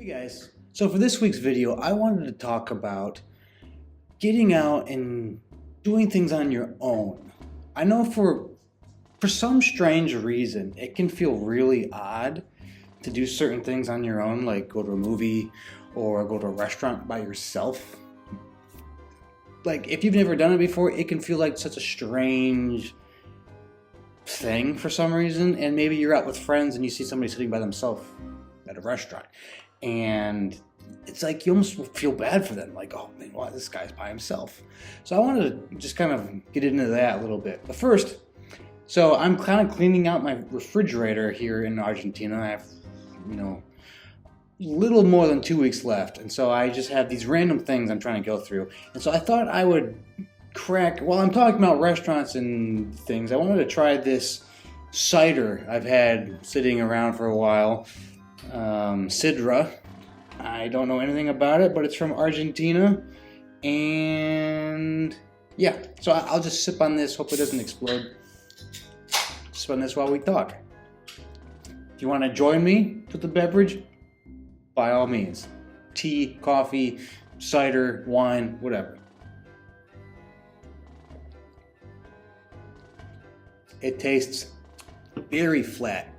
Hey guys, so for this week's video, I wanted to talk about getting out and doing things on your own. I know for some strange reason, it can feel really odd to do certain things on your own, like go to a movie or go to a restaurant by yourself. Like if you've never done it before, it can feel like such a strange thing for some reason, and maybe you're out with friends and you see somebody sitting by themselves at a restaurant, and it's like you almost feel bad for them, like, oh man, why this guy's by himself. So I wanted to just kind of get into that a little bit. But first, so I'm kind of cleaning out my refrigerator here in Argentina. I have, little more than 2 weeks left, and so I just have these random things I'm trying to go through. And so I thought I would while I'm talking about restaurants and things, I wanted to try this cider I've had sitting around for a while. Sidra. I don't know anything about it, but it's from Argentina. And yeah, so I'll just sip on this. Hope it doesn't explode. Sip on this while we talk. If you want to join me with the beverage, by all means. Tea, coffee, cider, wine, whatever. It tastes very flat.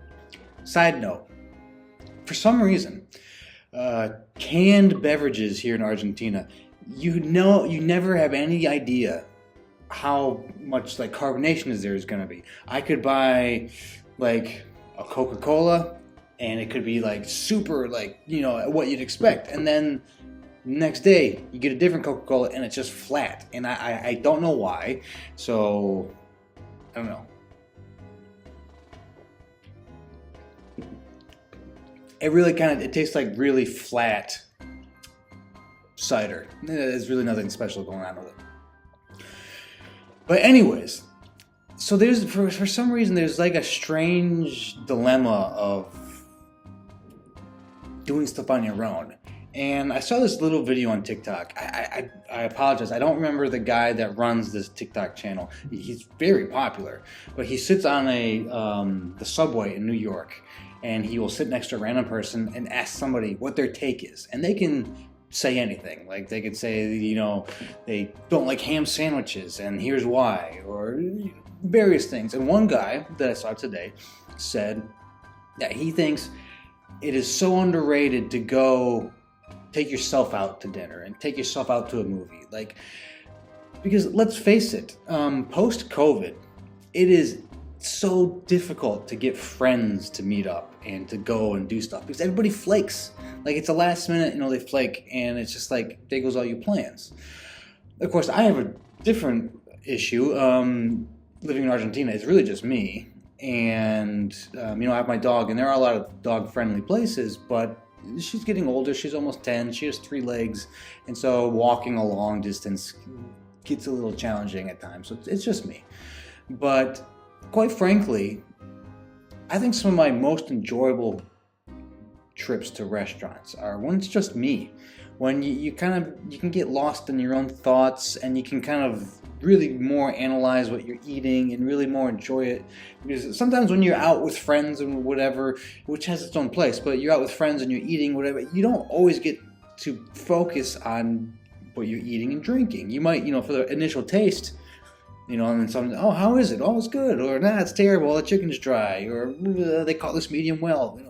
Side note, for some reason, canned beverages here in Argentina, you never have any idea how much like carbonation is going to be. I could buy like a Coca-Cola and it could be like super like, what you'd expect. And then next day you get a different Coca-Cola and it's just flat. And I don't know why. So I don't know. It tastes like really flat cider. There's really nothing special going on with it. But anyways, so there's for some reason there's like a strange dilemma of doing stuff on your own. And I saw this little video on TikTok. I apologize. I don't remember the guy that runs this TikTok channel. He's very popular, but he sits on the subway in New York, and he will sit next to a random person and ask somebody what their take is. And they can say anything. Like they could say, they don't like ham sandwiches and here's why, or various things. And one guy that I saw today said that he thinks it is so underrated to go take yourself out to dinner and take yourself out to a movie. Like, because let's face it, post-COVID, it is so difficult to get friends to meet up and to go and do stuff because everybody flakes. Like it's a last minute, they flake, and it's just like there goes all your plans. Of course, I have a different issue. Living in Argentina, it's really just me, and I have my dog, and there are a lot of dog-friendly places, but she's getting older. She's almost 10. She has 3 legs, and so walking a long distance gets a little challenging at times. So it's just me, but quite frankly, I think some of my most enjoyable trips to restaurants are when it's just me. When you can get lost in your own thoughts, and you can kind of really more analyze what you're eating and really more enjoy it. Because sometimes when you're out with friends and whatever, which has its own place, but you're out with friends and you're eating whatever, you don't always get to focus on what you're eating and drinking. You might, for the initial taste, and then something, oh, how is it? Oh, it's good. Or, nah, it's terrible. The chicken's dry. Or they call this medium well.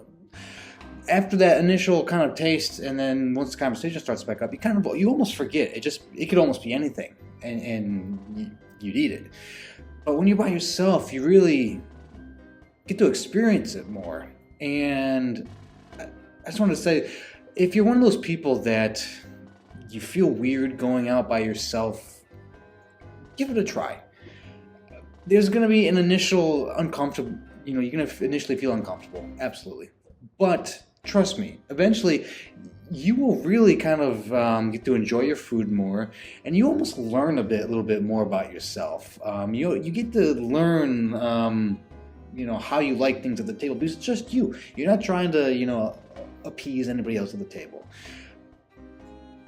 After that initial kind of taste, and then once the conversation starts back up, you almost forget. It could almost be anything, and you'd eat it. But when you're by yourself, you really get to experience it more. And I just wanted to say, if you're one of those people that you feel weird going out by yourself, give it a try. There's going to be an initial uncomfortable, you're going to initially feel uncomfortable, absolutely. But trust me, eventually you will really kind of get to enjoy your food more, and you almost learn a little bit more about yourself. You get to learn, how you like things at the table, because it's just you. You're not trying to, appease anybody else at the table.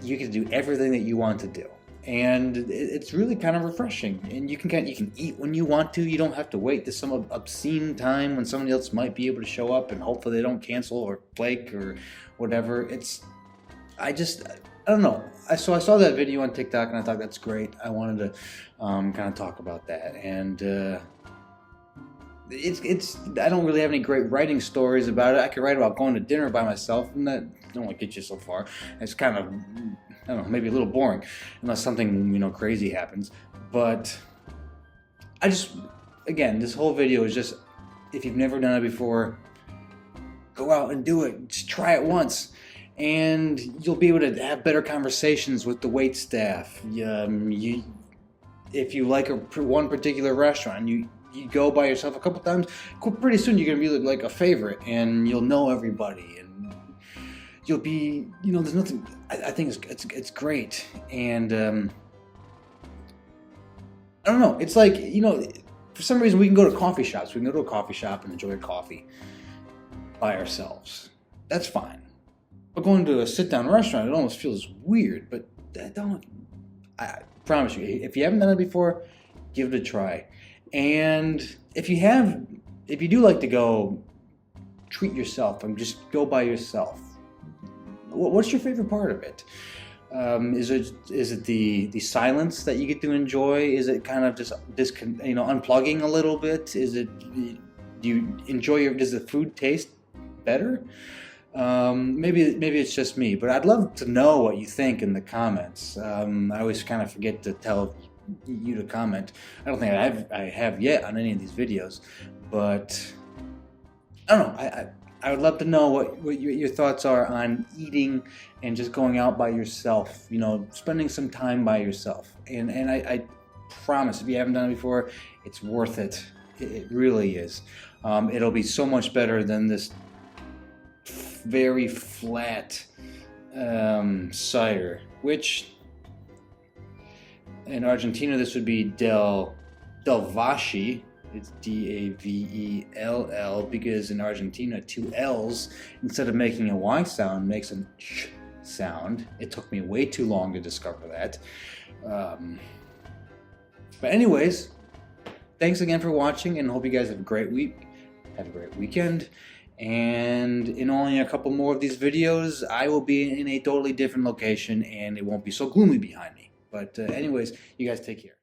You can do everything that you want to do. and it's really kind of refreshing. And you can eat when you want to. You don't have to wait to some obscene time when somebody else might be able to show up, and hopefully they don't cancel or flake or whatever. I don't know. I saw that video on TikTok and I thought that's great. I wanted to kind of talk about that, and it's I don't really have any great writing stories about it. I could write about going to dinner by myself, and that only gets you so far. It's kind of, I don't know, maybe a little boring unless something crazy happens. But again, this whole video is just, if you've never done it before, go out and do it. Just try it once, and you'll be able to have better conversations with the wait staff. If you like one particular restaurant, you go by yourself a couple times, pretty soon you're gonna be like a favorite, and you'll know everybody, and you'll be, there's nothing. I think it's great, and I don't know. It's like, for some reason we can go to coffee shops. We can go to a coffee shop and enjoy a coffee by ourselves. That's fine. But going to a sit-down restaurant, it almost feels weird. But I promise you, if you haven't done it before, give it a try. And if you do like to go, treat yourself and just go by yourself. What's your favorite part of it? Is it the silence that you get to enjoy? Is it kind of just unplugging a little bit? Do you enjoy does the food taste better? Maybe it's just me, but I'd love to know what you think in the comments. I always kind of forget to tell you to comment. I don't think I have yet on any of these videos, but I don't know. I would love to know what your thoughts are on eating and just going out by yourself, spending some time by yourself. And I promise, if you haven't done it before, it's worth it. It really is. It'll be so much better than this very flat cider, which in Argentina this would be Del Valle. It's Davell, because in Argentina 2 L's, instead of making a Y sound, makes a sh sound. It took me way too long to discover that. But anyways, thanks again for watching, and hope you guys have a great week. Have a great weekend. And in only a couple more of these videos, I will be in a totally different location, and it won't be so gloomy behind me. But anyways, you guys take care.